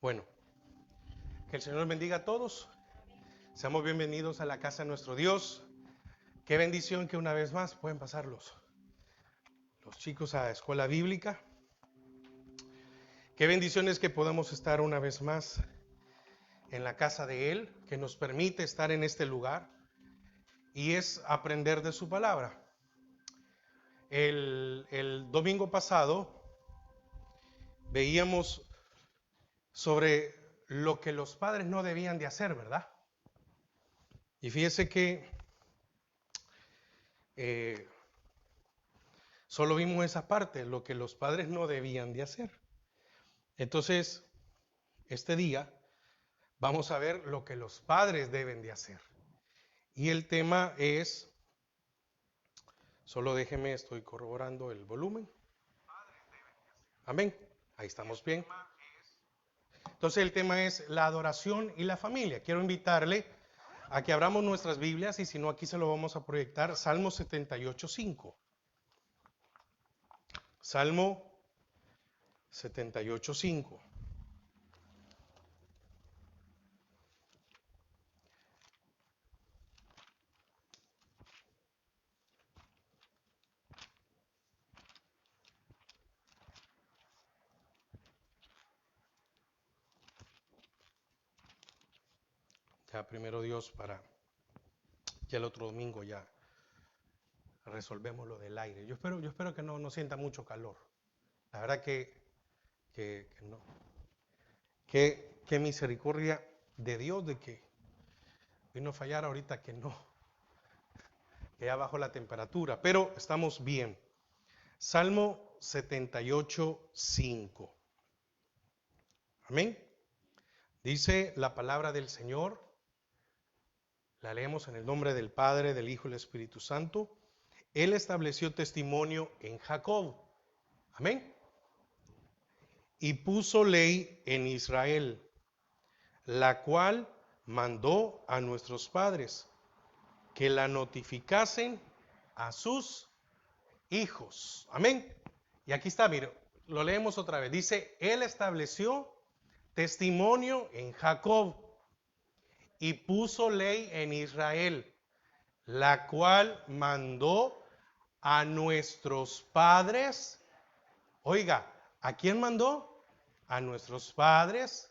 Bueno, que el Señor los bendiga a todos. Seamos bienvenidos a la casa de nuestro Dios. Qué bendición que una vez más pueden pasar los chicos a escuela bíblica. Qué bendición es que podamos estar una vez más en la casa de Él, que nos permite estar en este lugar y es aprender de su palabra. El domingo pasado veíamos sobre lo que los padres no debían de hacer, ¿verdad? Y fíjese que eh, solo vimos esa parte, lo que los padres no debían de hacer. Entonces, este día vamos a ver lo que los padres deben de hacer. Y el tema es, solo déjeme, estoy corroborando el volumen. Amén. Ahí estamos bien. Entonces el tema es la adoración y la familia. Quiero invitarle a que abramos nuestras Biblias y si no aquí se lo vamos a proyectar. Salmo 78:5. Salmo 78:5. Ya primero Dios para ya el otro domingo ya resolvemos lo del aire. Yo espero que no sienta mucho calor. La verdad que no. Qué misericordia de Dios de que vino a fallar ahorita que ya bajó la temperatura, pero estamos bien. Salmo 78:5. Amén. Dice la palabra del Señor, la leemos en el nombre del Padre, del Hijo y del Espíritu Santo. Él estableció testimonio en Jacob. Amén. Y puso ley en Israel, la cual mandó a nuestros padres que la notificasen a sus hijos. Amén. Y aquí está, mire, lo leemos otra vez. Dice, Él estableció testimonio en Jacob y puso ley en Israel, la cual mandó a nuestros padres. Oiga, ¿a quién mandó? A nuestros padres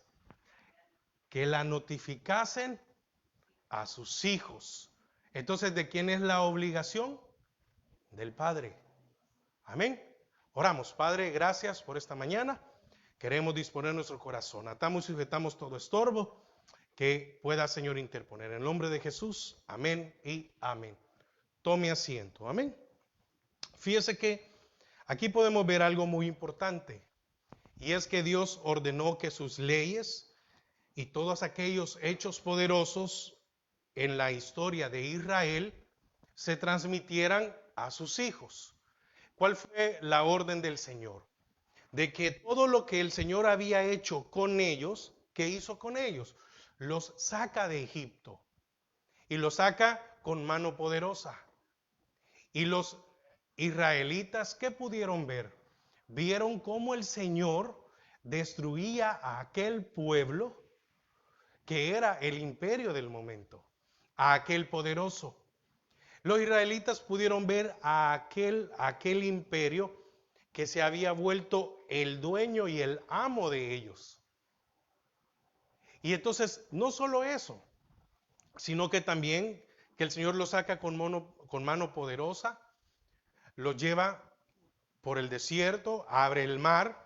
que la notificasen a sus hijos. Entonces, ¿de quién es la obligación? Del Padre. Amén. Oramos, Padre, gracias por esta mañana. Queremos disponer nuestro corazón. Atamos y sujetamos todo estorbo que pueda, Señor, interponer. En el nombre de Jesús, amén y amén. Tome asiento, amén. Fíjese que aquí podemos ver algo muy importante. Y es que Dios ordenó que sus leyes y todos aquellos hechos poderosos en la historia de Israel se transmitieran a sus hijos. ¿Cuál fue la orden del Señor? De que todo lo que el Señor había hecho con ellos, ¿qué hizo con ellos? Los saca de Egipto y los saca con mano poderosa. Y los israelitas, ¿qué pudieron ver? Vieron cómo el Señor destruía a aquel pueblo que era el imperio del momento, a aquel poderoso. Los israelitas pudieron ver a aquel imperio que se había vuelto el dueño y el amo de ellos. Y entonces, no solo eso, sino que también que el Señor los saca con mano poderosa, los lleva por el desierto, abre el mar,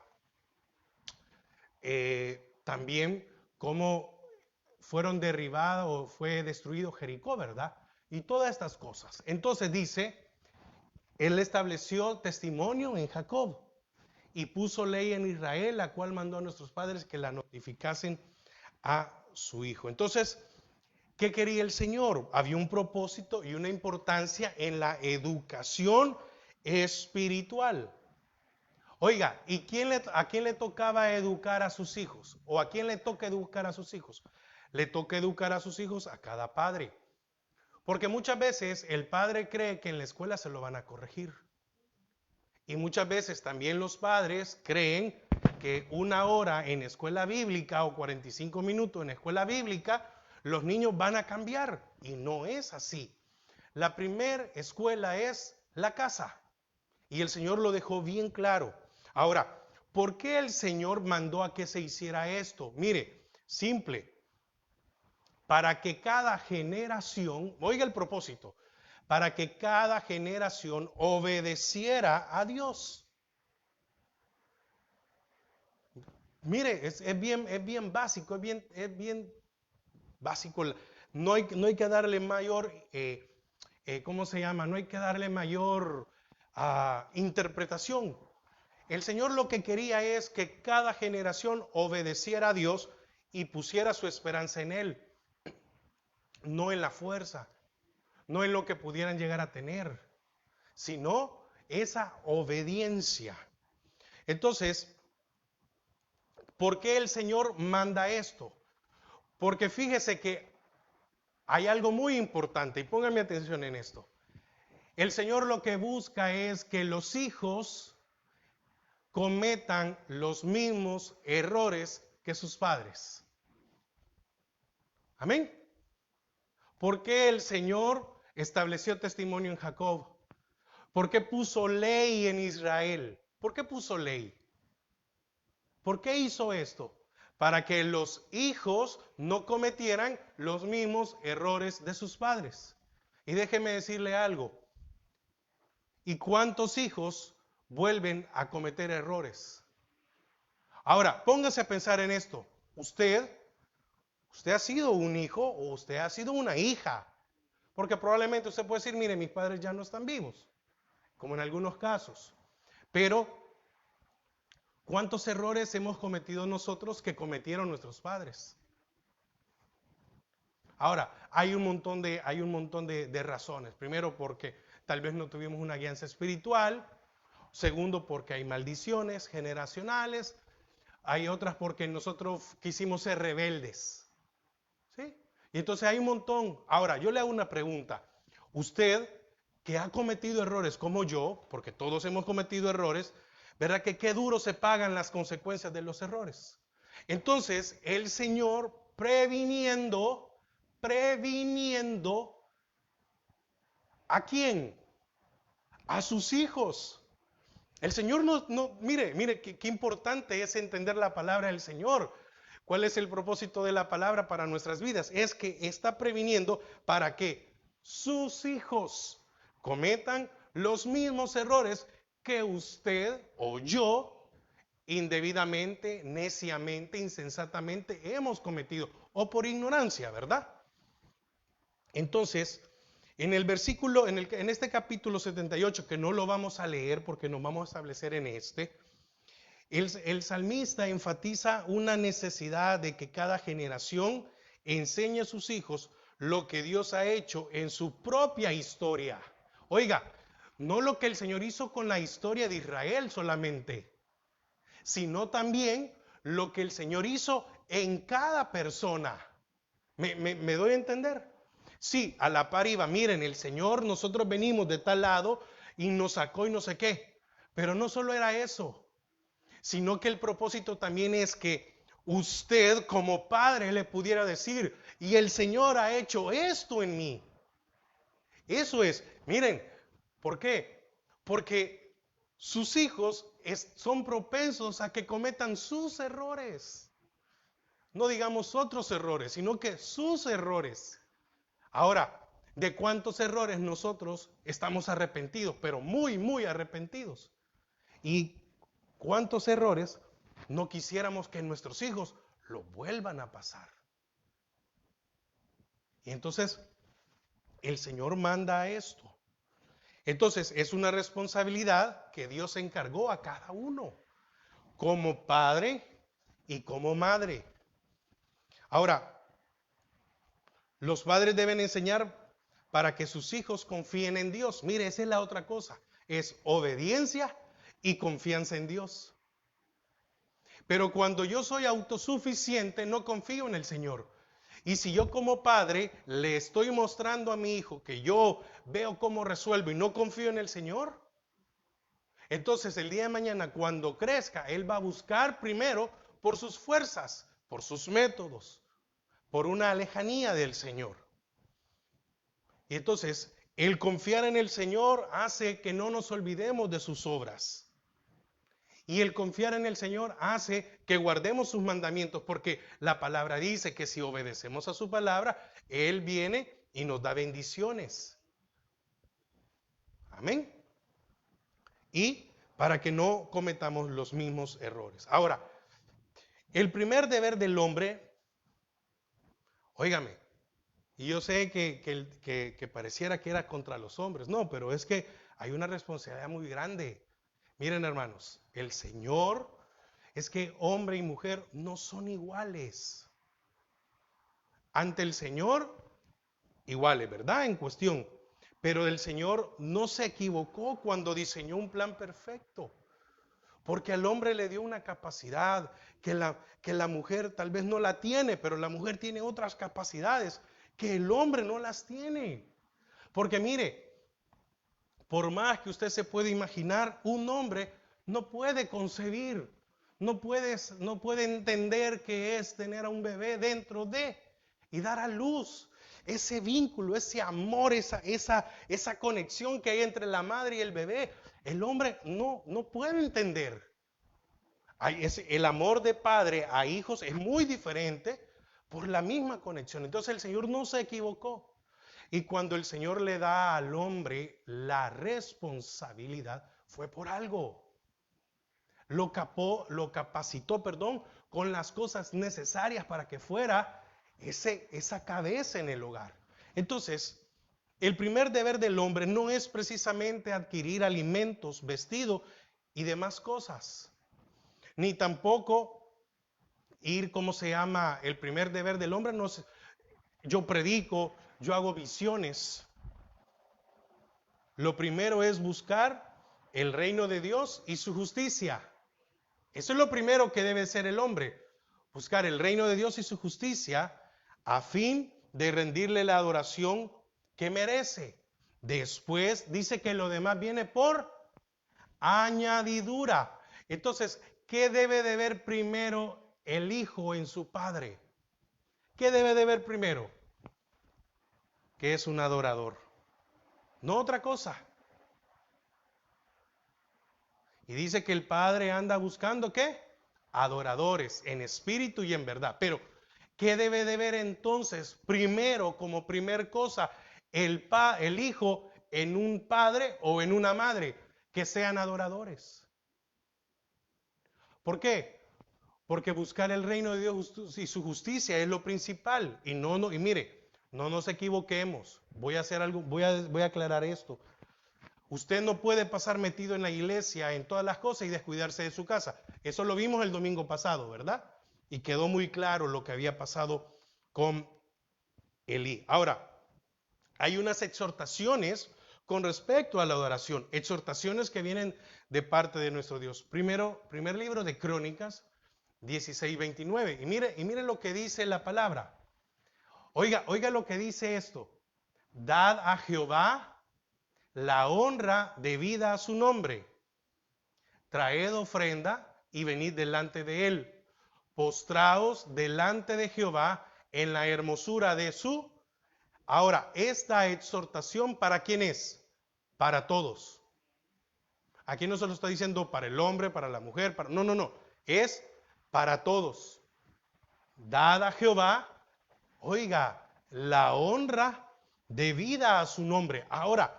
también cómo fueron derribados o fue destruido Jericó, ¿verdad? Y todas estas cosas. Entonces dice, Él estableció testimonio en Jacob y puso ley en Israel, la cual mandó a nuestros padres que la notificasen a su hijo. Entonces, ¿qué quería el Señor? Había un propósito y una importancia en la educación espiritual. Oiga, ¿y a quién le tocaba educar a sus hijos? ¿O a quién le toca educar a sus hijos? Le toca educar a sus hijos a cada padre. Porque muchas veces el padre cree que en la escuela se lo van a corregir. Y muchas veces también los padres creen porque 1 hora en escuela bíblica o 45 minutos en escuela bíblica, los niños van a cambiar. Y no es así. La primera escuela es la casa. Y el Señor lo dejó bien claro. Ahora, ¿por qué el Señor mandó a que se hiciera esto? Mire, simple. Para que cada generación, oiga el propósito, para que cada generación obedeciera a Dios. Mire, es bien básico, es bien básico. No hay que darle mayor, ¿cómo se llama? No hay que darle mayor interpretación. El Señor lo que quería es que cada generación obedeciera a Dios y pusiera su esperanza en Él, no en la fuerza, no en lo que pudieran llegar a tener, sino esa obediencia. Entonces, ¿por qué el Señor manda esto? Porque fíjese que hay algo muy importante y póngame atención en esto. El Señor lo que busca es que los hijos cometan los mismos errores que sus padres. Amén. ¿Por qué el Señor estableció testimonio en Jacob? ¿Por qué puso ley en Israel? ¿Por qué puso ley? ¿Por qué hizo esto? Para que los hijos no cometieran los mismos errores de sus padres. Y déjeme decirle algo. ¿Y cuántos hijos vuelven a cometer errores? Ahora, póngase a pensar en esto. Usted ha sido un hijo o usted ha sido una hija. Porque probablemente usted puede decir, mire, mis padres ya no están vivos, como en algunos casos. Pero, ¿cuántos errores hemos cometido nosotros que cometieron nuestros padres? Ahora, hay un montón de razones. Primero, porque tal vez no tuvimos una guianza espiritual. Segundo, porque hay maldiciones generacionales. Hay otras porque nosotros quisimos ser rebeldes. ¿Sí? Y entonces hay un montón. Ahora, yo le hago una pregunta. Usted, que ha cometido errores como yo, porque todos hemos cometido errores, ¿verdad que qué duro se pagan las consecuencias de los errores? Entonces, el Señor previniendo, ¿a quién? A sus hijos. El Señor mire, qué importante es entender la palabra del Señor. ¿Cuál es el propósito de la palabra para nuestras vidas? Es que está previniendo para que sus hijos cometan los mismos errores que usted o yo indebidamente, neciamente, insensatamente hemos cometido, o por ignorancia, ¿verdad? Entonces, en el versículo, en este capítulo 78, que no lo vamos a leer porque nos vamos a establecer en este, el salmista enfatiza una necesidad de que cada generación enseñe a sus hijos lo que Dios ha hecho en su propia historia. Oiga, no lo que el Señor hizo con la historia de Israel solamente, sino también lo que el Señor hizo en cada persona. ¿Me doy a entender? Sí, a la par iba, miren, el Señor, nosotros venimos de tal lado y nos sacó y no sé qué. Pero no solo era eso, sino que el propósito también es que usted como padre le pudiera decir, y el Señor ha hecho esto en mí. Eso es, miren, ¿por qué? Porque sus hijos son propensos a que cometan sus errores. No digamos otros errores, sino que sus errores. Ahora, ¿de cuántos errores nosotros estamos arrepentidos? Pero muy, muy arrepentidos. ¿Y cuántos errores no quisiéramos que nuestros hijos lo vuelvan a pasar? Y entonces, el Señor manda esto. Entonces, es una responsabilidad que Dios encargó a cada uno, como padre y como madre. Ahora, los padres deben enseñar para que sus hijos confíen en Dios. Mire, esa es la otra cosa. Es obediencia y confianza en Dios. Pero cuando yo soy autosuficiente, no confío en el Señor. Y si yo como padre le estoy mostrando a mi hijo que yo veo cómo resuelvo y no confío en el Señor, Entonces el día de mañana cuando crezca, él va a buscar primero por sus fuerzas, por sus métodos, por una lejanía del Señor. Y entonces el confiar en el Señor hace que no nos olvidemos de sus obras. Y el confiar en el Señor hace que guardemos sus mandamientos, porque la palabra dice que si obedecemos a su palabra, Él viene y nos da bendiciones. Amén. Y para que no cometamos los mismos errores. Ahora, el primer deber del hombre, óigame, y yo sé que pareciera que era contra los hombres, no, pero es que hay una responsabilidad muy grande. Miren, hermanos, el Señor, es que hombre y mujer no son iguales. Ante el Señor, iguales, ¿verdad? En cuestión. Pero el Señor no se equivocó cuando diseñó un plan perfecto. Porque al hombre le dio una capacidad que la mujer tal vez no la tiene, pero la mujer tiene otras capacidades que el hombre no las tiene. Porque mire, por más que usted se puede imaginar, un hombre no puede concebir, no puede entender qué es tener a un bebé dentro de y dar a luz. Ese vínculo, ese amor, esa conexión que hay entre la madre y el bebé, el hombre no puede entender. El amor de padre a hijos es muy diferente por la misma conexión. Entonces el Señor no se equivocó. Y cuando el Señor le da al hombre la responsabilidad, fue por algo. Lo capacitó, con las cosas necesarias para que fuera esa cabeza en el hogar. Entonces, el primer deber del hombre no es precisamente adquirir alimentos, vestido y demás cosas. Ni tampoco ir, ¿cómo se llama? El primer deber del hombre no es, yo predico, yo hago visiones. Lo primero es buscar el reino de Dios y su justicia. Eso es lo primero que debe ser el hombre. Buscar el reino de Dios y su justicia a fin de rendirle la adoración que merece. Después dice que lo demás viene por añadidura. Entonces, ¿qué debe de ver primero el hijo en su padre? ¿Qué debe de ver primero? Que es un adorador. No otra cosa. Y dice que el Padre anda buscando ¿qué? Adoradores en espíritu y en verdad. Pero, ¿qué debe de ver entonces primero como primer cosa el hijo en un padre o en una madre? Que sean adoradores. ¿Por qué? Porque buscar el reino de Dios y su justicia es lo principal. Y mire, no nos equivoquemos. Voy a hacer algo, voy a aclarar esto. Usted no puede pasar metido en la iglesia, en todas las cosas y descuidarse de su casa. Eso lo vimos el domingo pasado, ¿verdad? Y quedó muy claro lo que había pasado con Elí. Ahora, hay unas exhortaciones con respecto a la adoración. Exhortaciones que vienen de parte de nuestro Dios. Primer libro de Crónicas, 16:29. Y mire lo que dice la palabra. Oiga lo que dice esto. Dad a Jehová la honra debida a su nombre. Traed ofrenda y venid delante de él. Postraos delante de Jehová en la hermosura de su. Ahora, esta exhortación, ¿para quién es? Para todos. Aquí no se lo está diciendo para el hombre, para la mujer, no. Es para todos. Dad a Jehová, oiga, la honra debida a su nombre. Ahora,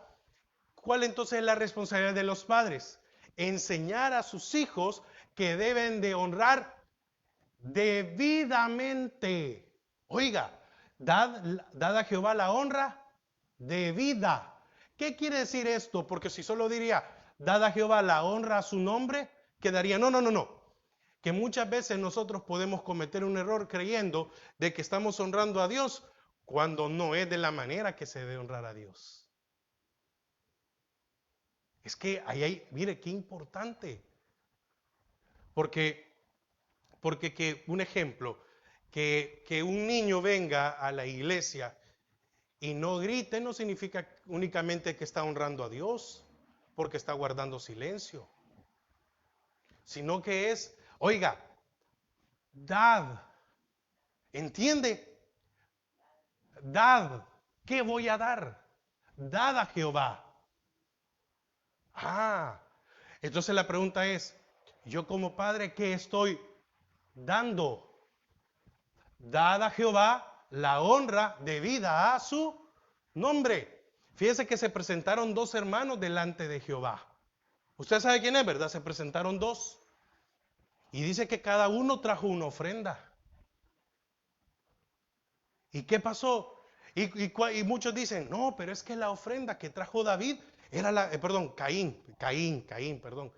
¿cuál entonces es la responsabilidad de los padres? Enseñar a sus hijos que deben de honrar debidamente. Oiga, dad a Jehová la honra debida. ¿Qué quiere decir esto? Porque si solo diría, dad a Jehová la honra a su nombre, quedaría, no. Que muchas veces nosotros podemos cometer un error creyendo de que estamos honrando a Dios cuando no es de la manera que se debe honrar a Dios. Es que mire qué importante. Porque que un ejemplo, que un niño venga a la iglesia y no grite no significa únicamente que está honrando a Dios, porque está guardando silencio. sino que es, oiga, dad, ¿entiende? Dad, ¿qué voy a dar? Dad a Jehová. Ah, entonces la pregunta es, yo como padre, ¿qué estoy dando? Dad a Jehová la honra debida a su nombre. Fíjese que se presentaron dos hermanos delante de Jehová. Usted sabe quién es, ¿verdad? Se presentaron dos. Y dice que cada uno trajo una ofrenda. ¿Y qué pasó? Y muchos dicen, no, pero es que la ofrenda que trajo David era Caín, perdón.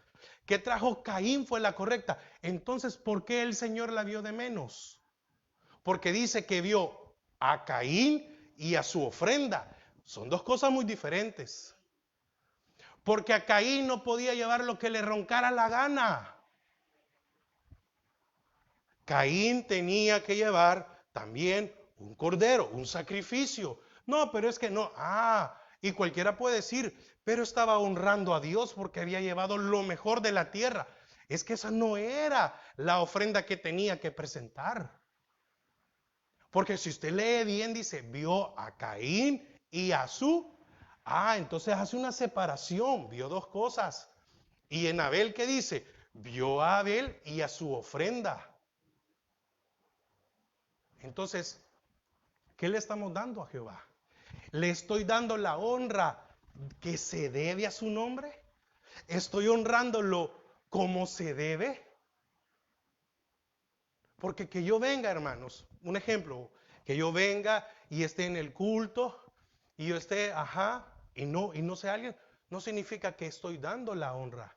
Que trajo Caín fue la correcta. Entonces, ¿por qué el Señor la vio de menos? Porque dice que vio a Caín y a su ofrenda. Son dos cosas muy diferentes. Porque a Caín no podía llevar lo que le roncara la gana. Caín tenía que llevar también un cordero, un sacrificio. No, pero es que no. Y cualquiera puede decir, pero estaba honrando a Dios porque había llevado lo mejor de la tierra. Es que esa no era la ofrenda que tenía que presentar. Porque si usted lee bien, dice, vio a Caín y a su. Entonces hace una separación, vio dos cosas. Y en Abel, ¿qué dice? Vio a Abel y a su ofrenda. Entonces, ¿qué le estamos dando a Jehová? ¿Le estoy dando la honra que se debe a su nombre? ¿Estoy honrándolo como se debe? Porque que yo venga, hermanos, un ejemplo, que yo venga y esté en el culto y yo esté, y no sea alguien, no significa que estoy dando la honra.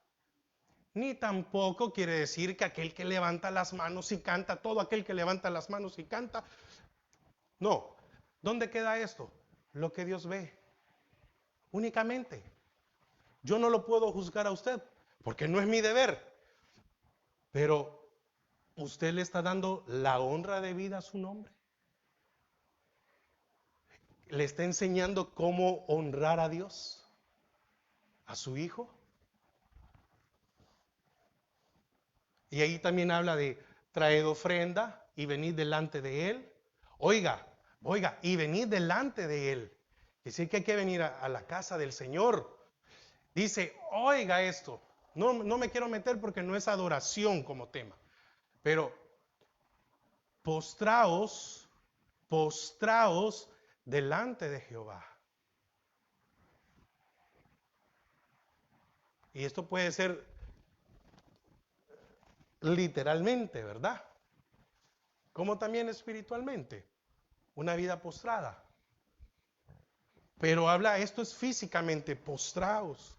Ni tampoco quiere decir que aquel que levanta las manos y canta, todo aquel que levanta las manos y canta. No, ¿dónde queda esto? Lo que Dios ve, únicamente. Yo no lo puedo juzgar a usted, porque no es mi deber. Pero, ¿usted le está dando la honra de vida a su nombre? ¿Le está enseñando cómo honrar a Dios? ¿A su hijo? Y ahí también habla de traed ofrenda y venid delante de él. Oiga, y venid delante de él. Dice que hay que venir a la casa del Señor. Dice, oiga esto. No me quiero meter porque no es adoración como tema. Pero postraos delante de Jehová. Y esto puede ser literalmente, ¿verdad? Como también espiritualmente. Una vida postrada. Pero esto es físicamente, postraos,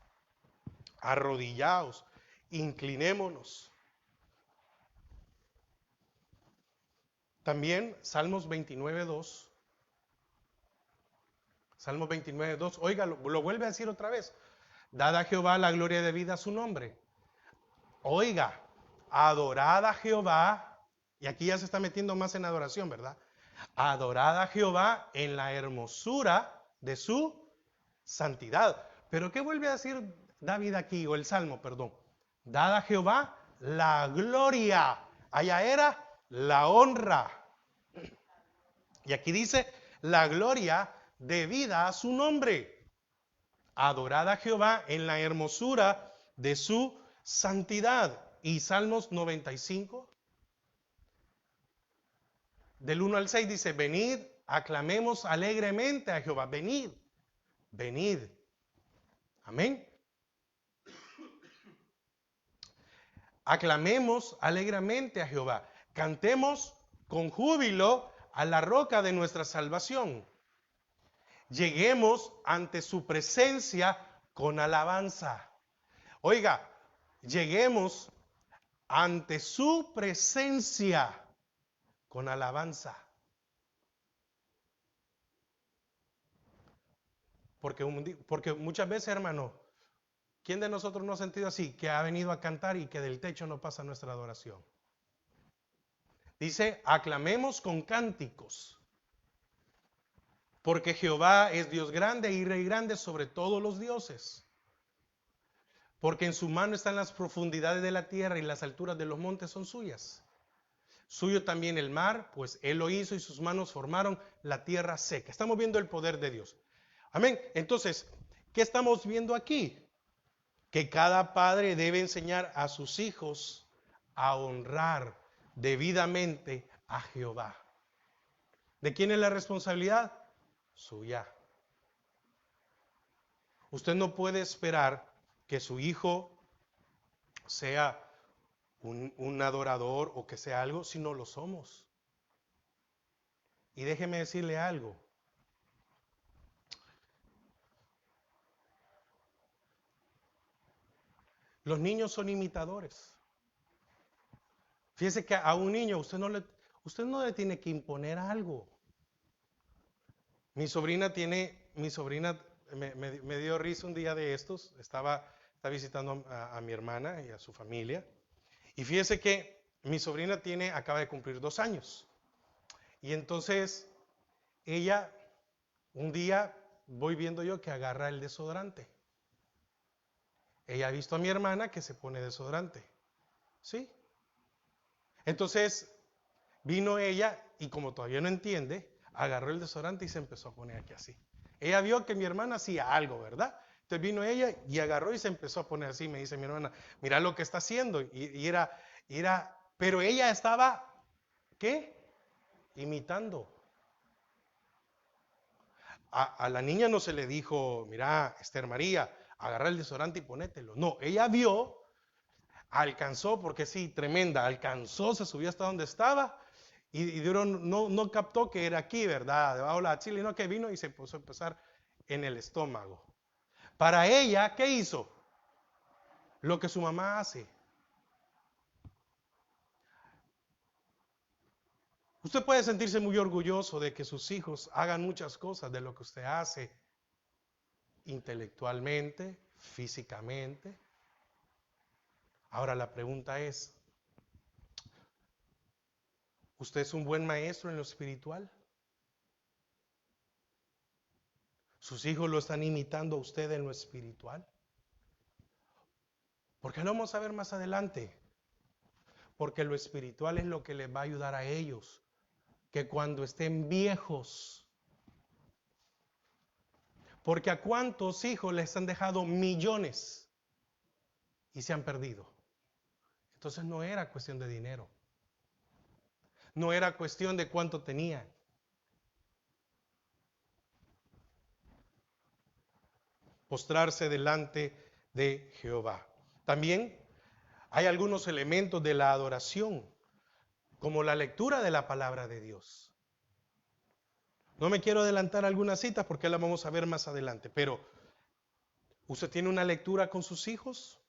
arrodillaos, inclinémonos. También Salmos 29:2. Salmos 29:2. Oiga, lo vuelve a decir otra vez. Dad a Jehová la gloria de vida a su nombre. Oiga, adorad a Jehová. Y aquí ya se está metiendo más en adoración, ¿verdad? Adorad a Jehová en la hermosura de su santidad. Pero ¿qué vuelve a decir David aquí, o el Salmo, perdón? Dad a Jehová la gloria. Allá era la honra. Y aquí dice la gloria debida a su nombre. Adorad a Jehová en la hermosura de su santidad. Y Salmos 95, del 1 al 6 dice, venid, aclamemos alegremente a Jehová. Venid, venid. Amén. Aclamemos alegremente a Jehová. Cantemos con júbilo a la roca de nuestra salvación. Lleguemos ante su presencia con alabanza. Oiga, lleguemos ante su presencia con alabanza. Porque muchas veces, hermano, ¿quién de nosotros no ha sentido así? Que ha venido a cantar y que del techo no pasa nuestra adoración. Dice, aclamemos con cánticos. Porque Jehová es Dios grande y Rey grande sobre todos los dioses. Porque en su mano están las profundidades de la tierra y las alturas de los montes son suyas. Suyo también el mar, pues Él lo hizo y sus manos formaron la tierra seca. Estamos viendo el poder de Dios. Amén. Entonces, ¿qué estamos viendo aquí? Que cada padre debe enseñar a sus hijos a honrar debidamente a Jehová. ¿De quién es la responsabilidad? Suya. Usted no puede esperar que su hijo sea un adorador o que sea algo si no lo somos. Y déjeme decirle algo. Los niños son imitadores. Fíjese que a un niño usted no le tiene que imponer algo. Mi sobrina me dio risa un día de estos. Estaba visitando a mi hermana y a su familia. Y fíjese que mi sobrina acaba de cumplir 2 años. Y entonces ella, un día voy viendo yo que agarra el desodorante. Ella ha visto a mi hermana que se pone desodorante. ¿Sí? Entonces vino ella y como todavía no entiende, agarró el desodorante y se empezó a poner aquí así. Ella vio que mi hermana hacía algo, ¿verdad? Entonces vino ella y agarró y se empezó a poner así. Me dice mi hermana, mira lo que está haciendo. Pero ella estaba, ¿qué? Imitando. A la niña no se le dijo, mira, Esther María, agarra el desodorante y ponételo. No, ella vio, alcanzó, porque sí, tremenda, alcanzó, se subió hasta donde estaba y no captó que era aquí, ¿verdad? Debajo de la axila, no, que vino y se puso a empezar en el estómago. Para ella, ¿qué hizo? Lo que su mamá hace. Usted puede sentirse muy orgulloso de que sus hijos hagan muchas cosas de lo que usted hace intelectualmente, físicamente. Ahora la pregunta es, ¿usted es un buen maestro en lo espiritual? ¿Sus hijos lo están imitando a usted en lo espiritual? Porque lo vamos a ver más adelante. Porque lo espiritual es lo que les va a ayudar a ellos. Que cuando estén viejos. Porque a cuántos hijos les han dejado millones y se han perdido. Entonces no era cuestión de dinero. No era cuestión de cuánto tenían. Postrarse delante de Jehová. También hay algunos elementos de la adoración, como la lectura de la palabra de Dios. No me quiero adelantar algunas citas porque las vamos a ver más adelante, pero ¿usted tiene una lectura con sus hijos?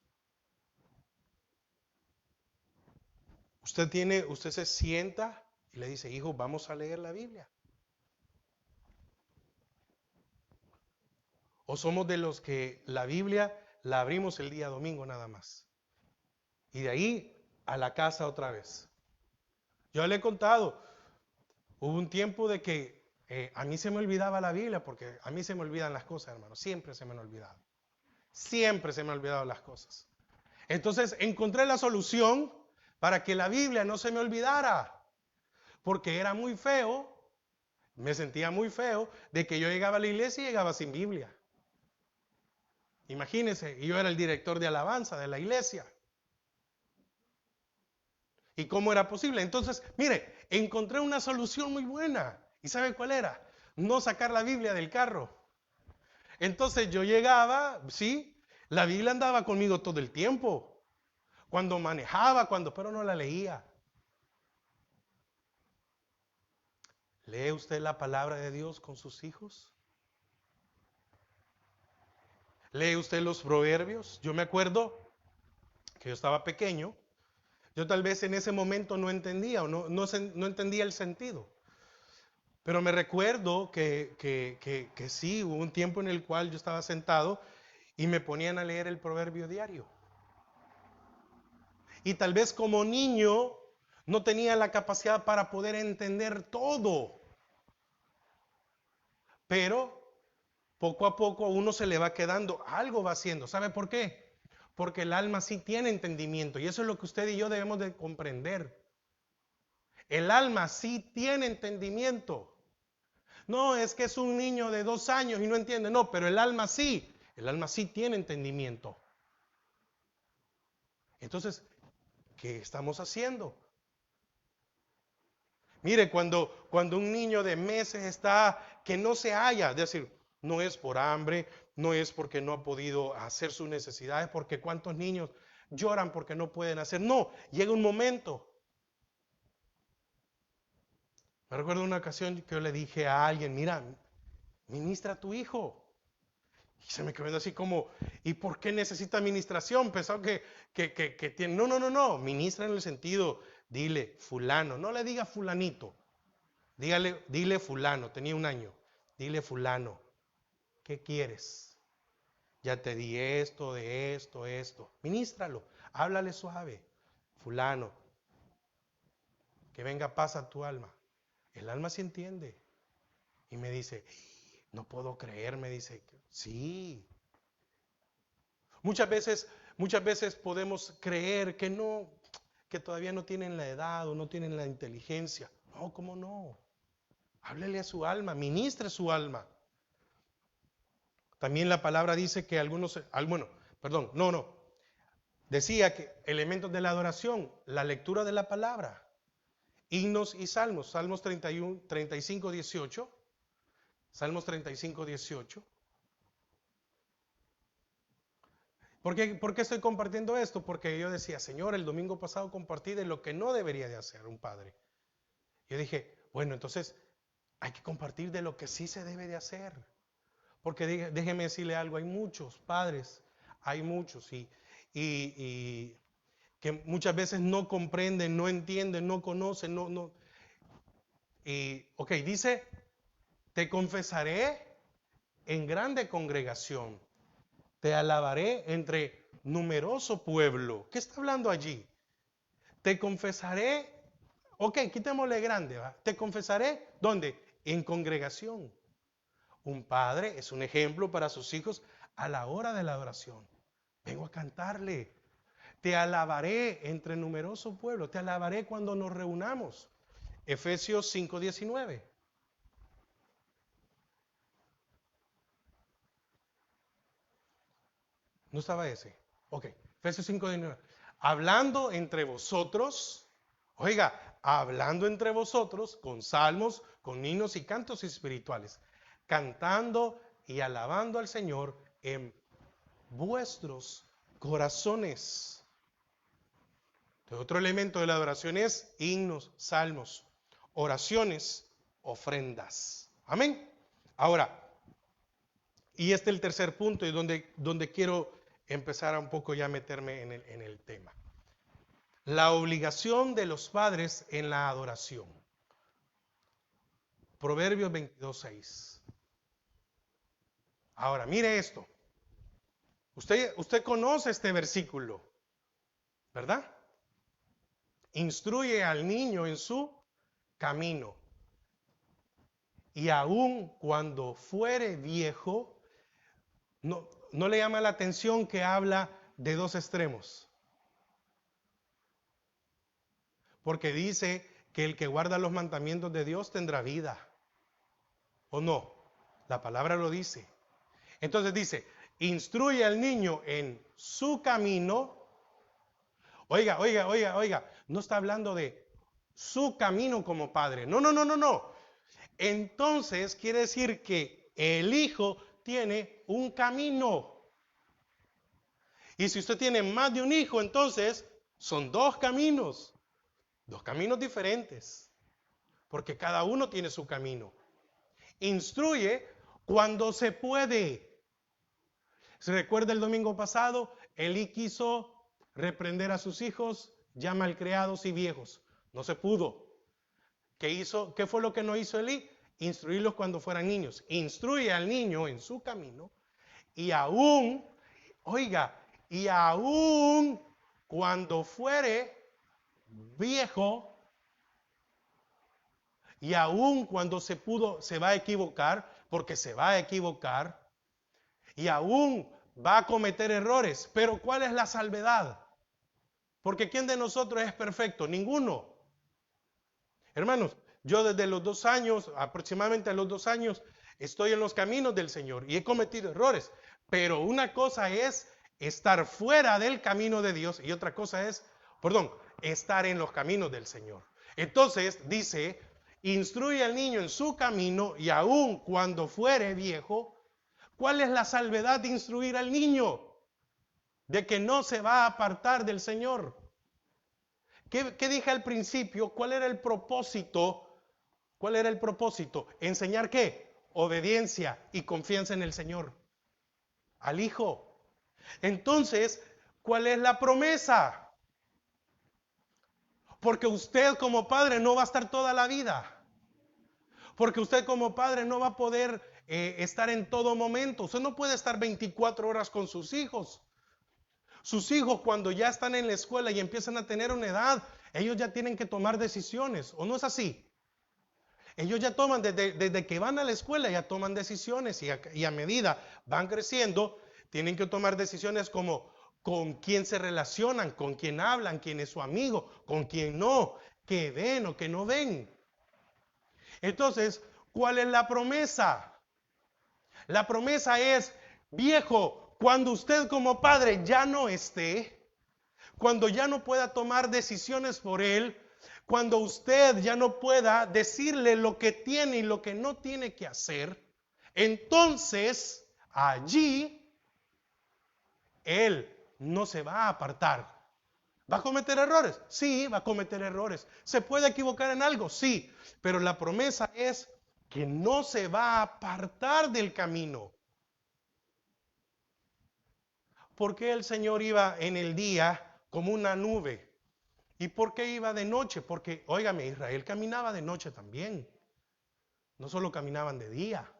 Usted se sienta y le dice, hijo, vamos a leer la Biblia. ¿O somos de los que la Biblia la abrimos el día domingo nada más? Y de ahí a la casa otra vez. Yo le he contado, hubo un tiempo de que a mí se me olvidaba la Biblia, porque a mí se me olvidan las cosas, hermano. Siempre se me han olvidado. Siempre se me han olvidado las cosas. Entonces encontré la solución para que la Biblia no se me olvidara. Porque era muy feo, me sentía muy feo, de que yo llegaba a la iglesia y llegaba sin Biblia. Imagínense, y yo era el director de alabanza de la iglesia. ¿Y cómo era posible? Entonces, mire, encontré una solución muy buena. ¿Y sabe cuál era? No sacar la Biblia del carro. Entonces yo llegaba, sí, la Biblia andaba conmigo todo el tiempo. Cuando manejaba, pero no la leía. ¿Lee usted la palabra de Dios con sus hijos? ¿Lee usted los proverbios? Yo me acuerdo que yo estaba pequeño. Yo tal vez en ese momento no entendía o no entendía el sentido. Pero me recuerdo que sí, hubo un tiempo en el cual yo estaba sentado y me ponían a leer el proverbio diario. Y tal vez como niño no tenía la capacidad para poder entender todo. Pero poco a poco a uno se le va quedando, algo va haciendo. ¿Sabe por qué? Porque el alma sí tiene entendimiento y eso es lo que usted y yo debemos de comprender. El alma sí tiene entendimiento. No, es que es un niño de 2 años y no entiende. No, pero el alma sí. El alma sí tiene entendimiento. Entonces, ¿qué estamos haciendo? Mire, cuando un niño de meses está que no se halla, es decir, no es por hambre, no es porque no ha podido hacer sus necesidades, porque cuántos niños lloran porque no pueden hacer. No, llega un momento. Me recuerdo una ocasión que yo le dije a alguien, mira, ministra a tu hijo. Y se me quedó así como, ¿y por qué necesita administración? Pensaba que tiene. No, no, no, no. Ministra en el sentido, dile fulano. No le diga fulanito. Dile fulano. Tenía 1 año. Dile fulano. ¿Qué quieres? Ya te di esto, de esto, esto. Ministralo. Háblale suave. Fulano. Que venga paz a tu alma. El alma se entiende. Y me dice, no puedo creer. Me dice, sí. Muchas veces podemos creer que no, que todavía no tienen la edad o no tienen la inteligencia. No, ¿cómo no? Háblele a su alma, ministre su alma. También la palabra dice que decía que elementos de la adoración, la lectura de la palabra, himnos y salmos, Salmos 31, 35, 18, Salmos 35, 18. ¿Por qué estoy compartiendo esto? Porque yo decía, Señor, el domingo pasado compartí de lo que no debería de hacer un padre. Yo dije, bueno, entonces hay que compartir de lo que sí se debe de hacer. Porque déjeme decirle algo, hay muchos padres, hay muchos y que muchas veces no comprenden, no entienden, no conocen, no. Ok, dice, te confesaré en grande congregación, te alabaré entre numeroso pueblo. ¿Qué está hablando allí? Te confesaré, ok, quitémosle grande, ¿va? Te confesaré, ¿dónde? En congregación. Un padre es un ejemplo para sus hijos a la hora de la adoración. Vengo a cantarle. Te alabaré entre numeroso pueblo. Te alabaré cuando nos reunamos. Efesios 5:19. ¿No estaba ese? Ok. Efesios 5:19. Hablando entre vosotros, oiga, hablando entre vosotros con salmos, con himnos y cantos espirituales, cantando y alabando al Señor en vuestros corazones. Entonces, otro elemento de la adoración es himnos, salmos, oraciones, ofrendas. Amén. Ahora, y este es el tercer punto y donde quiero empezar a un poco ya meterme en el tema. La obligación de los padres en la adoración. Proverbios 22:6. Ahora, mire esto. Usted conoce este versículo, ¿verdad? Instruye al niño en su camino. Y aun cuando fuere viejo, no le llama la atención que habla de 2 extremos. Porque dice que el que guarda los mandamientos de Dios tendrá vida. ¿O no? La palabra lo dice. Entonces dice, instruye al niño en su camino. Oiga, no está hablando de su camino como padre. No, no, no, no, no. Entonces quiere decir que el hijo tiene un camino. Y si usted tiene más de un hijo, entonces son 2 caminos. 2 caminos diferentes. Porque cada uno tiene su camino. Instruye cuando se puede. ¿Se recuerda el domingo pasado? Elí quiso reprender a sus hijos, ya malcriados y viejos. No se pudo. ¿Qué hizo? ¿Qué fue lo que no hizo Elí? Instruirlos cuando fueran niños. Instruye al niño en su camino y aún, oiga, y aún cuando fuere viejo y aún cuando se va a equivocar, porque se va a equivocar, y aún va a cometer errores, pero ¿cuál es la salvedad? Porque ¿quién de nosotros es perfecto? Ninguno. Hermanos, yo desde los 2 años, aproximadamente a los 2 años, estoy en los caminos del Señor y he cometido errores. Pero una cosa es estar fuera del camino de Dios y otra cosa es, estar en los caminos del Señor. Entonces dice, instruye al niño en su camino y aun cuando fuere viejo, ¿cuál es la salvedad de instruir al niño? De que no se va a apartar del Señor. ¿Qué dije al principio? ¿Cuál era el propósito? ¿Cuál era el propósito? ¿Enseñar qué? Obediencia y confianza en el Señor. Al Hijo. Entonces, ¿cuál es la promesa? Porque usted como padre no va a estar toda la vida. Porque usted como padre no va a poder estar en todo momento. Usted no puede estar 24 horas con sus hijos. Sus hijos cuando ya están en la escuela y empiezan a tener una edad, ellos ya tienen que tomar decisiones. ¿O no es así? Ellos ya toman, desde que van a la escuela, ya toman decisiones y a medida van creciendo, tienen que tomar decisiones como con quién se relacionan, con quién hablan, quién es su amigo, con quién no, qué ven o qué no ven. Entonces, ¿cuál es la promesa? La promesa es, viejo, cuando usted como padre ya no esté, cuando ya no pueda tomar decisiones por él, cuando usted ya no pueda decirle lo que tiene y lo que no tiene que hacer, entonces allí él no se va a apartar. ¿Va a cometer errores? Sí, va a cometer errores. ¿Se puede equivocar en algo? Sí, pero la promesa es que no se va a apartar del camino. ¿Por qué el Señor iba en el día como una nube? ¿Y por qué iba de noche? Porque, óigame, Israel caminaba de noche también. No solo caminaban de día.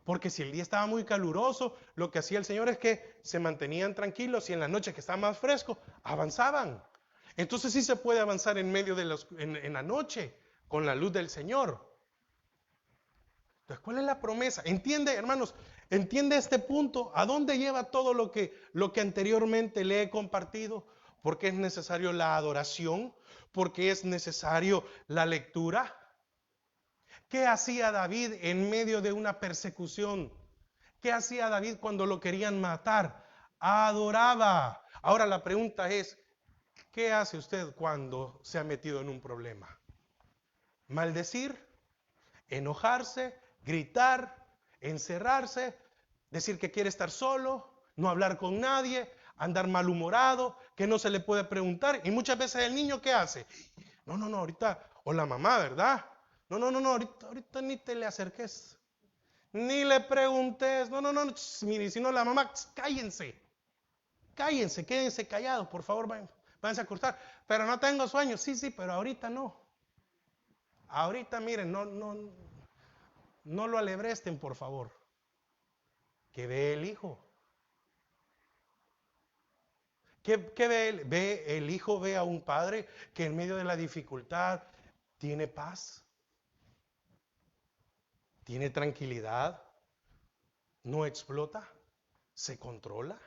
Porque si el día estaba muy caluroso, lo que hacía el Señor es que se mantenían tranquilos y en la noche que estaba más fresco, avanzaban. Entonces sí se puede avanzar en medio de en la noche con la luz del Señor. Entonces, ¿cuál es la promesa? Entiende, hermanos, entiende este punto. ¿A dónde lleva todo lo que anteriormente le he compartido? Porque es necesario la adoración, porque es necesario la lectura. ¿Qué hacía David en medio de una persecución? ¿Qué hacía David cuando lo querían matar? Adoraba. Ahora la pregunta es, ¿qué hace usted cuando se ha metido en un problema? ¿Maldecir? ¿Enojarse? ¿Gritar? ¿Encerrarse? ¿Decir que quiere estar solo? ¿No hablar con nadie? ¿Andar malhumorado? ¿Que no se le puede preguntar? Y muchas veces el niño, ¿qué hace? No, no, no, ahorita, o la mamá, ¿verdad? No, no, no, no, ahorita ni te le acerques, ni le preguntes, no, no, no, mire, si no la mamá, cállense, cállense, quédense callados, por favor, váyanse a acostar. Pero no tengo sueño, sí, sí, pero ahorita no. Ahorita, miren, no, no, no lo alebresten, por favor. ¿Qué ve el hijo? ¿Qué ve él? Ve el hijo, ve a un padre que en medio de la dificultad tiene paz, tiene tranquilidad, no explota, se controla,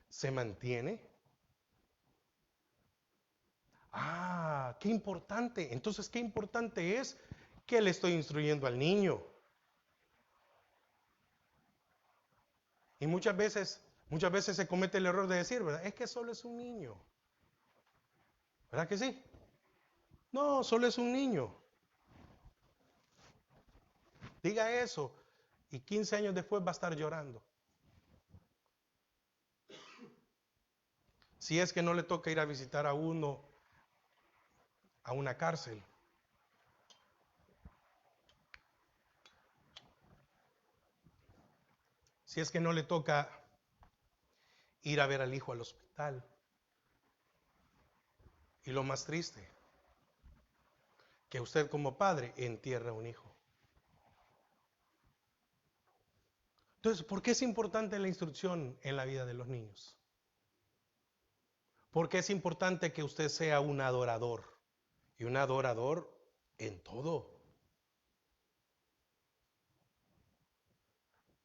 se mantiene. Ah, qué importante. Entonces, qué importante es que le estoy instruyendo al niño. Y muchas veces se comete el error de decir, ¿verdad? Es que solo es un niño. ¿Verdad que sí? No, solo es un niño. Diga eso y 15 años después va a estar llorando. Si es que no le toca ir a visitar a uno a una cárcel. Si es que no le toca ir a ver al hijo al hospital. Y lo más triste, que usted como padre entierra a un hijo. Entonces, ¿por qué es importante la instrucción en la vida de los niños? Porque es importante que usted sea un adorador. Y un adorador en todo.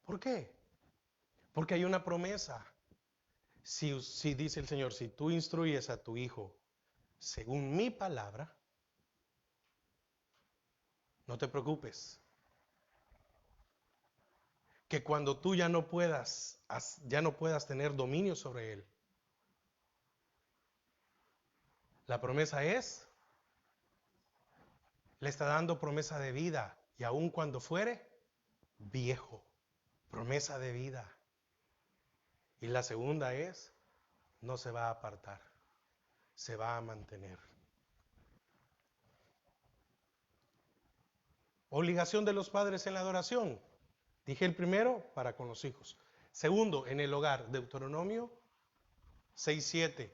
¿Por qué? Porque hay una promesa. si dice el Señor, si tú instruyes a tu hijo según mi palabra, no te preocupes, que cuando tú ya no puedas tener dominio sobre él, la promesa es, le está dando promesa de vida, y aun cuando fuere viejo, promesa de vida. Y la segunda es, no se va a apartar, se va a mantener. Obligación de los padres en la adoración. Dije el primero, para con los hijos. Segundo, en el hogar, Deuteronomio 6:7.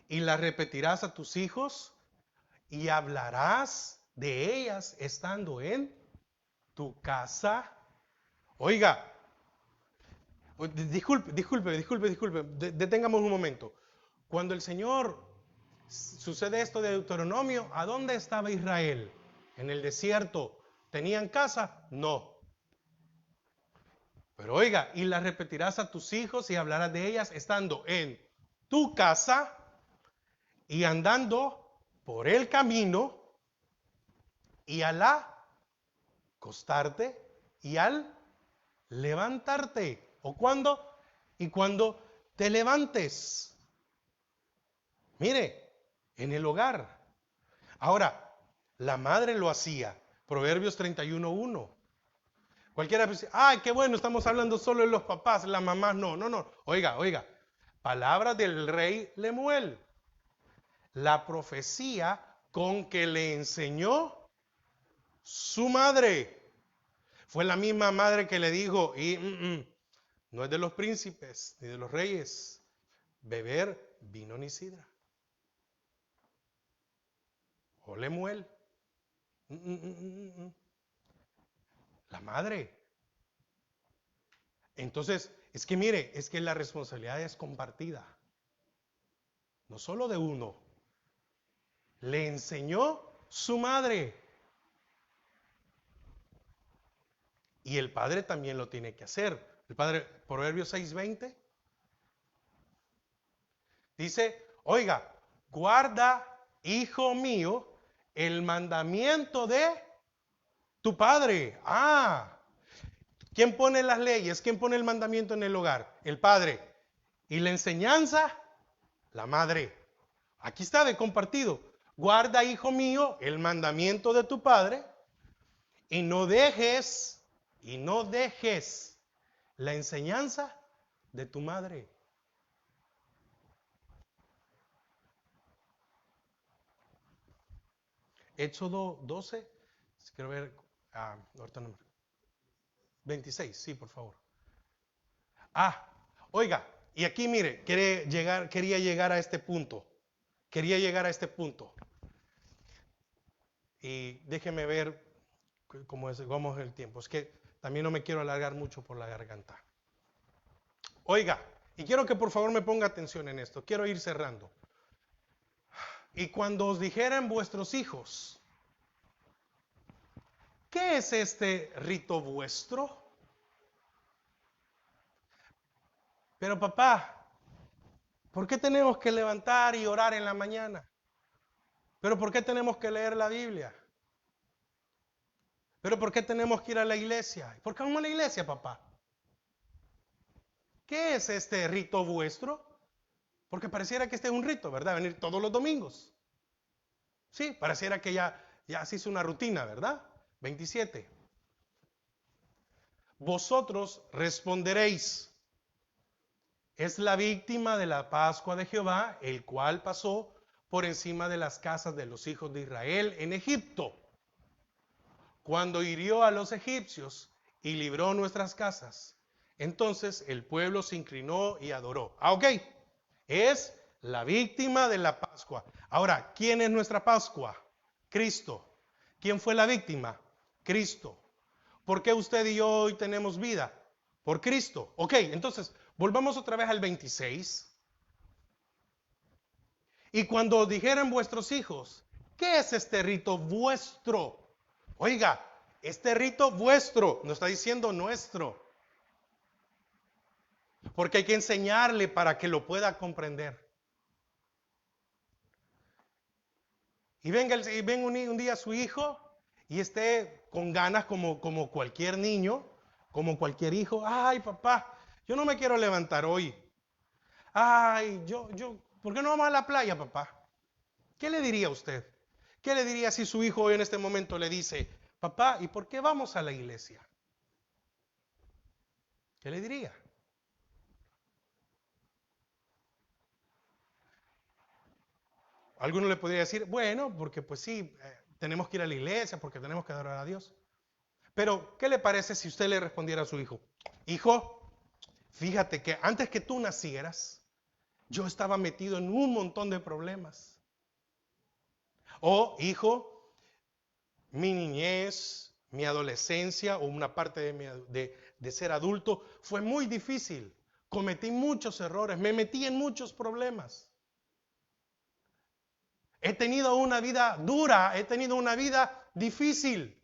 Y las repetirás a tus hijos y hablarás de ellas estando en tu casa. Oiga, disculpe, detengamos un momento. Cuando el Señor sucede esto de Deuteronomio, ¿a dónde estaba Israel? ¿En el desierto? ¿Tenían casa? No. Pero oiga, y las repetirás a tus hijos y hablarás de ellas estando en tu casa y andando por el camino y al acostarte y al levantarte. ¿O cuándo? Y cuando te levantes. Mire, en el hogar. Ahora, la madre lo hacía. Proverbios 31:1. Cualquiera dice, ay, qué bueno, estamos hablando solo de los papás, las mamás no. Oiga. Palabras del rey Lemuel. La profecía con que le enseñó su madre. Fue la misma madre que le dijo, no es de los príncipes ni de los reyes beber vino ni sidra. O Lemuel. La madre. Entonces, es que mire, es que la responsabilidad es compartida. No solo de uno. Le enseñó su madre. Y el padre también lo tiene que hacer. El padre, Proverbios 6:20, dice, oiga, guarda, hijo mío, el mandamiento de tu padre. ¿Quién pone las leyes? ¿Quién pone el mandamiento en el hogar? El padre. ¿Y la enseñanza? La madre. Aquí está de compartido. Guarda, hijo mío, el mandamiento de tu padre y no dejes la enseñanza de tu madre. Éxodo 12, quiero ver, ahorita no, 26, sí, por favor. Oiga, y aquí mire, quería llegar a este punto. Y déjeme ver cómo es el tiempo. Es que también no me quiero alargar mucho por la garganta. Oiga, y quiero que por favor me ponga atención en esto. Quiero ir cerrando. Y cuando os dijeran vuestros hijos, ¿qué es este rito vuestro? Pero papá, ¿por qué tenemos que levantar y orar en la mañana? ¿Pero por qué tenemos que leer la Biblia? ¿Pero por qué tenemos que ir a la iglesia? ¿Por qué vamos a la iglesia, papá? ¿Qué es este rito vuestro? Porque pareciera que este es un rito, ¿verdad? Venir todos los domingos. Sí, pareciera que ya se hizo una rutina, ¿verdad? 27. Vosotros responderéis, es la víctima de la Pascua de Jehová, el cual pasó por encima de las casas de los hijos de Israel en Egipto, cuando hirió a los egipcios y libró nuestras casas. Entonces el pueblo se inclinó y adoró. Ok, es la víctima de la Pascua. Ahora, ¿quién es nuestra Pascua? Cristo. ¿Quién fue la víctima? Cristo. ¿Por qué usted y yo hoy tenemos vida? Por Cristo. Ok, entonces volvamos otra vez al 26. Y cuando dijeran vuestros hijos, ¿qué es este rito vuestro? Oiga, este rito vuestro, no está diciendo nuestro. Porque hay que enseñarle para que lo pueda comprender. Y venga un día su hijo y esté con ganas como cualquier niño, como cualquier hijo. Ay, papá, yo no me quiero levantar hoy. Ay, ¿por qué no vamos a la playa, papá? ¿Qué le diría a usted? ¿Qué le diría si su hijo hoy en este momento le dice, papá, ¿y por qué vamos a la iglesia? ¿Qué le diría? Alguno le podría decir, bueno, porque pues sí, tenemos que ir a la iglesia, porque tenemos que adorar a Dios. Pero, ¿qué le parece si usted le respondiera a su hijo? Hijo, fíjate que antes que tú nacieras, yo estaba metido en un montón de problemas. O, hijo, mi niñez, mi adolescencia o una parte de ser adulto fue muy difícil. Cometí muchos errores, me metí en muchos problemas. He tenido una vida dura, he tenido una vida difícil.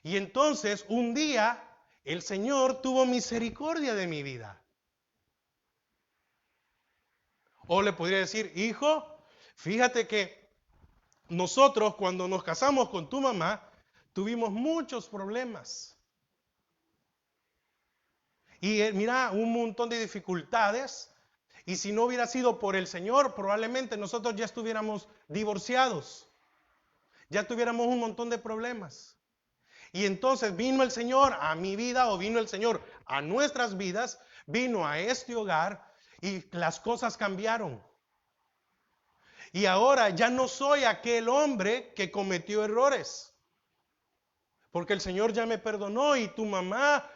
Y entonces un día el Señor tuvo misericordia de mi vida. O le podría decir, hijo, fíjate que nosotros cuando nos casamos con tu mamá tuvimos muchos problemas. Y mira, un montón de dificultades. Y si no hubiera sido por el Señor, probablemente nosotros ya estuviéramos divorciados. Ya tuviéramos un montón de problemas. Y entonces vino el Señor a mi vida o vino el Señor a nuestras vidas, vino a este hogar y las cosas cambiaron. Y ahora ya no soy aquel hombre que cometió errores. Porque el Señor ya me perdonó y tu mamá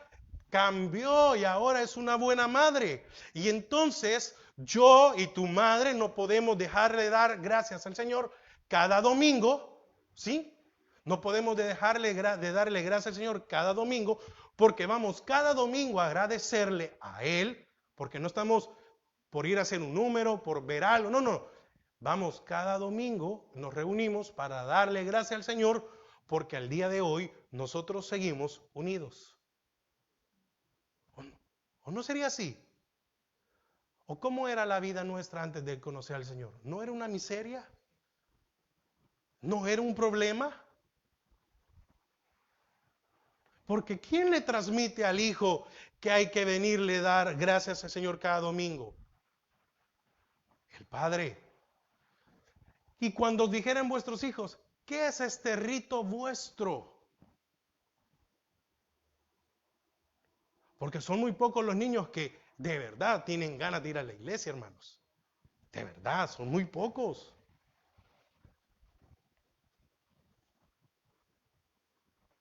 cambió y ahora es una buena madre. Y entonces yo y tu madre no podemos dejar de dar gracias al Señor cada domingo, ¿sí? No podemos dejarle de darle gracias al Señor cada domingo porque vamos cada domingo a agradecerle a Él, porque no estamos por ir a hacer un número, por ver algo, no, no. Vamos cada domingo, nos reunimos para darle gracias al Señor porque al día de hoy nosotros seguimos unidos. ¿O no sería así? ¿O cómo era la vida nuestra antes de conocer al Señor? ¿No era una miseria? ¿No era un problema? Porque ¿quién le transmite al hijo que hay que venirle a dar gracias al Señor cada domingo? El Padre. Y cuando dijeran vuestros hijos, ¿qué es este rito vuestro? Porque son muy pocos los niños que de verdad tienen ganas de ir a la iglesia, hermanos. De verdad, son muy pocos.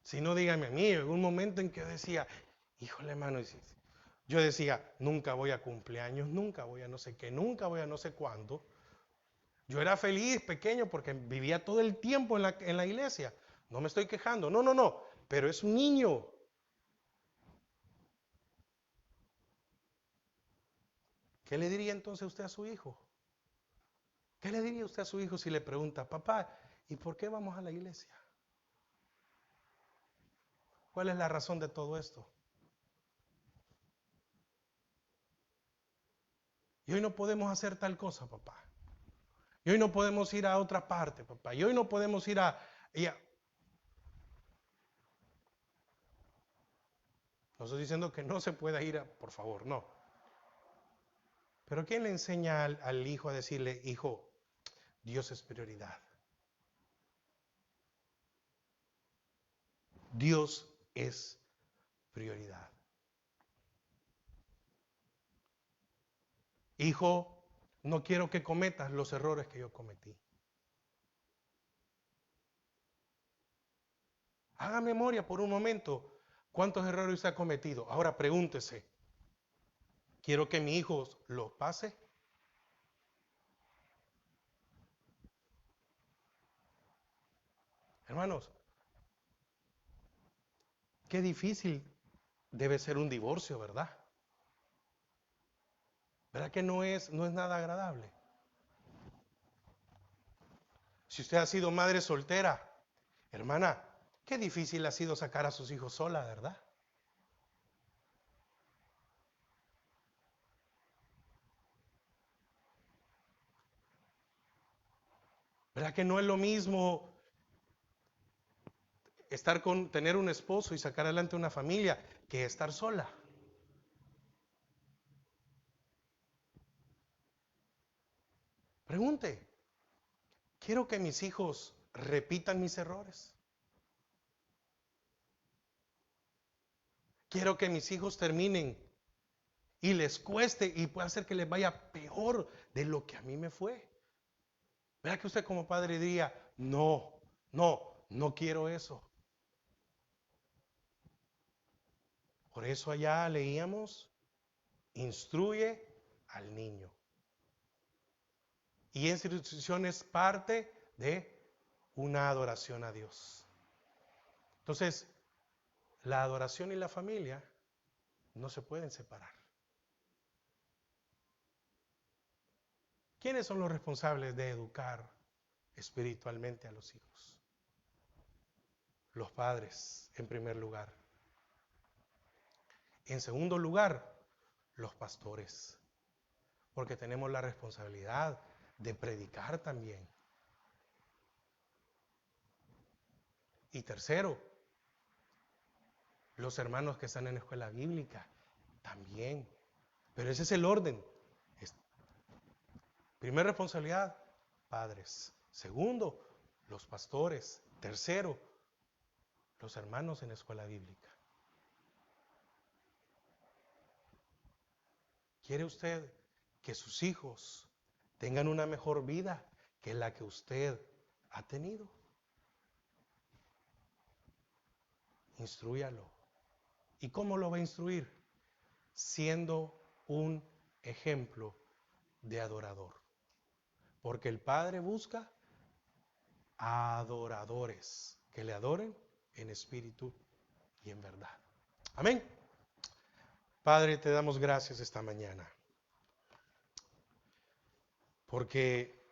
Si no, dígame a mí, en un momento en que yo decía, híjole, hermano, yo decía, nunca voy a cumpleaños, nunca voy a no sé qué, nunca voy a no sé cuándo. Yo era feliz, pequeño, porque vivía todo el tiempo en la iglesia. No me estoy quejando, no, no, no, pero es un niño. ¿Qué le diría entonces usted a su hijo? ¿Qué le diría usted a su hijo si le pregunta, papá, ¿y por qué vamos a la iglesia? ¿Cuál es la razón de todo esto? Y hoy no podemos hacer tal cosa, papá. Y hoy no podemos ir a otra parte, papá. Y hoy no podemos ir no estoy diciendo que no se pueda ir, por favor, no. Pero ¿quién le enseña al hijo a decirle, hijo, Dios es prioridad? Dios es prioridad. Hijo, no quiero que cometas los errores que yo cometí. Haga memoria por un momento cuántos errores usted ha cometido. Ahora pregúntese, ¿quiero que mi hijo los pase? Hermanos, qué difícil debe ser un divorcio, ¿verdad? ¿Verdad que no es nada agradable? Si usted ha sido madre soltera, hermana, qué difícil ha sido sacar a sus hijos sola, ¿verdad? ¿Verdad que no es lo mismo tener un esposo y sacar adelante una familia que estar sola? Pregunte, ¿quiero que mis hijos repitan mis errores? ¿Quiero que mis hijos terminen y les cueste y pueda hacer que les vaya peor de lo que a mí me fue? ¿Verdad que usted como padre diría, no, no quiero eso? Por eso allá leíamos, instruye al niño. Y esa instrucción es parte de una adoración a Dios. Entonces, la adoración y la familia no se pueden separar. ¿Quiénes son los responsables de educar espiritualmente a los hijos? Los padres, en primer lugar. En segundo lugar, los pastores, porque tenemos la responsabilidad de predicar también. Y tercero, los hermanos que están en la escuela bíblica también. Pero ese es el orden. Primera responsabilidad, padres. Segundo, los pastores. Tercero, los hermanos en la escuela bíblica. ¿Quiere usted que sus hijos tengan una mejor vida que la que usted ha tenido? Instrúyalo. ¿Y cómo lo va a instruir? Siendo un ejemplo de adorador. Porque el Padre busca adoradores que le adoren en espíritu y en verdad. Amén. Padre, te damos gracias esta mañana. Porque,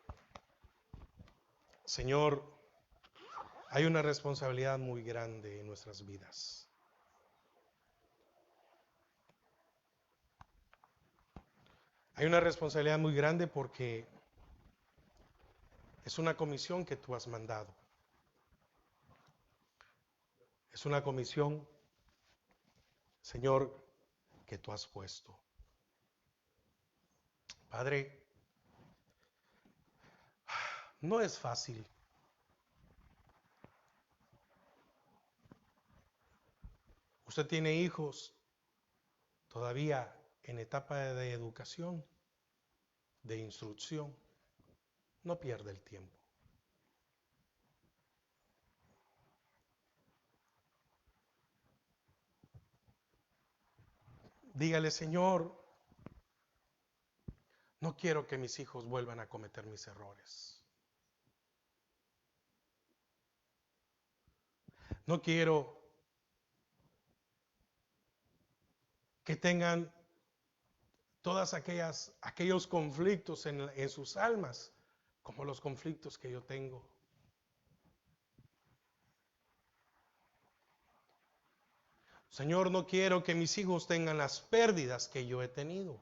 Señor, hay una responsabilidad muy grande en nuestras vidas. Hay una responsabilidad muy grande porque es una comisión que tú has mandado. Es una comisión, Señor, que tú has puesto. Padre, no es fácil. Usted tiene hijos todavía en etapa de educación, de instrucción. No pierda el tiempo. Dígale, Señor, no quiero que mis hijos vuelvan a cometer mis errores. No quiero que tengan todas aquellos conflictos en sus almas, como los conflictos que yo tengo. Señor, no quiero que mis hijos tengan las pérdidas que yo he tenido.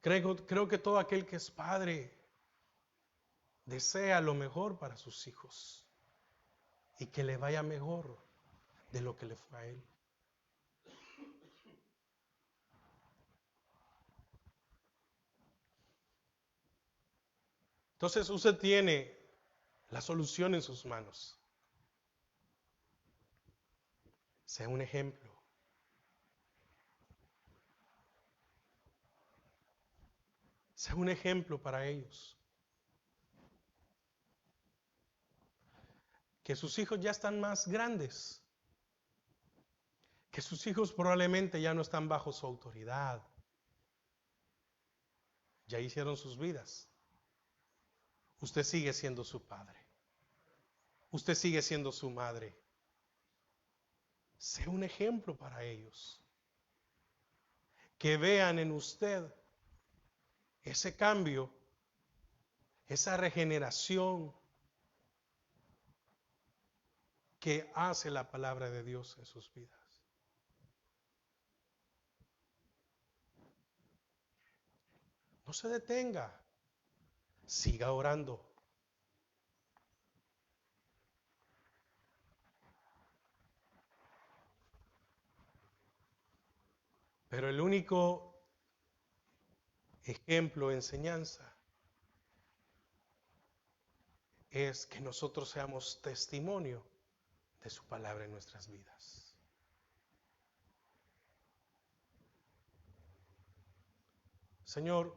Creo que todo aquel que es padre desea lo mejor para sus hijos y que le vaya mejor de lo que le fue a él. Entonces usted tiene la solución en sus manos. Sea un ejemplo. Sea un ejemplo para ellos. Que sus hijos ya están más grandes. Que sus hijos probablemente ya no están bajo su autoridad. Ya hicieron sus vidas. Usted sigue siendo su padre. Usted sigue siendo su madre. Sea un ejemplo para ellos. Que vean en usted ese cambio, esa regeneración que hace la palabra de Dios en sus vidas. No se detenga. Siga orando. Pero el único ejemplo, enseñanza, es que nosotros seamos testimonio de su palabra en nuestras vidas. Señor,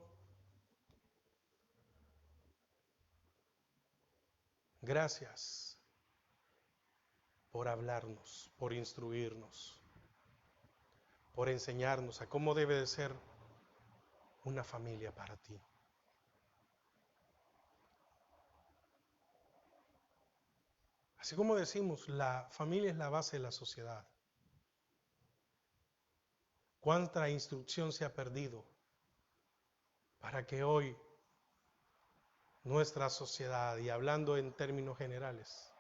gracias por hablarnos, por instruirnos, por enseñarnos a cómo debe de ser una familia para ti. Así como decimos, la familia es la base de la sociedad. ¿Cuánta instrucción se ha perdido para que hoy nuestra sociedad, y hablando en términos generales,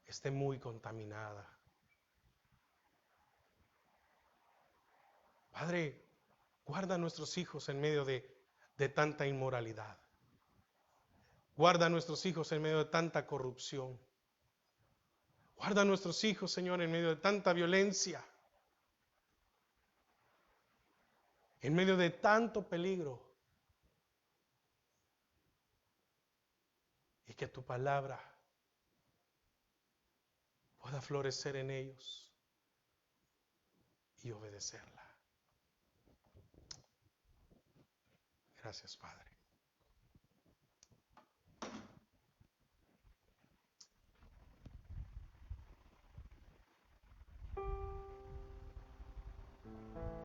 esté muy contaminada? Padre, guarda a nuestros hijos en medio de tanta inmoralidad. Guarda a nuestros hijos en medio de tanta corrupción. Guarda a nuestros hijos, Señor, en medio de tanta violencia, en medio de tanto peligro. Y que tu palabra pueda florecer en ellos y obedecerla. Gracias, Padre.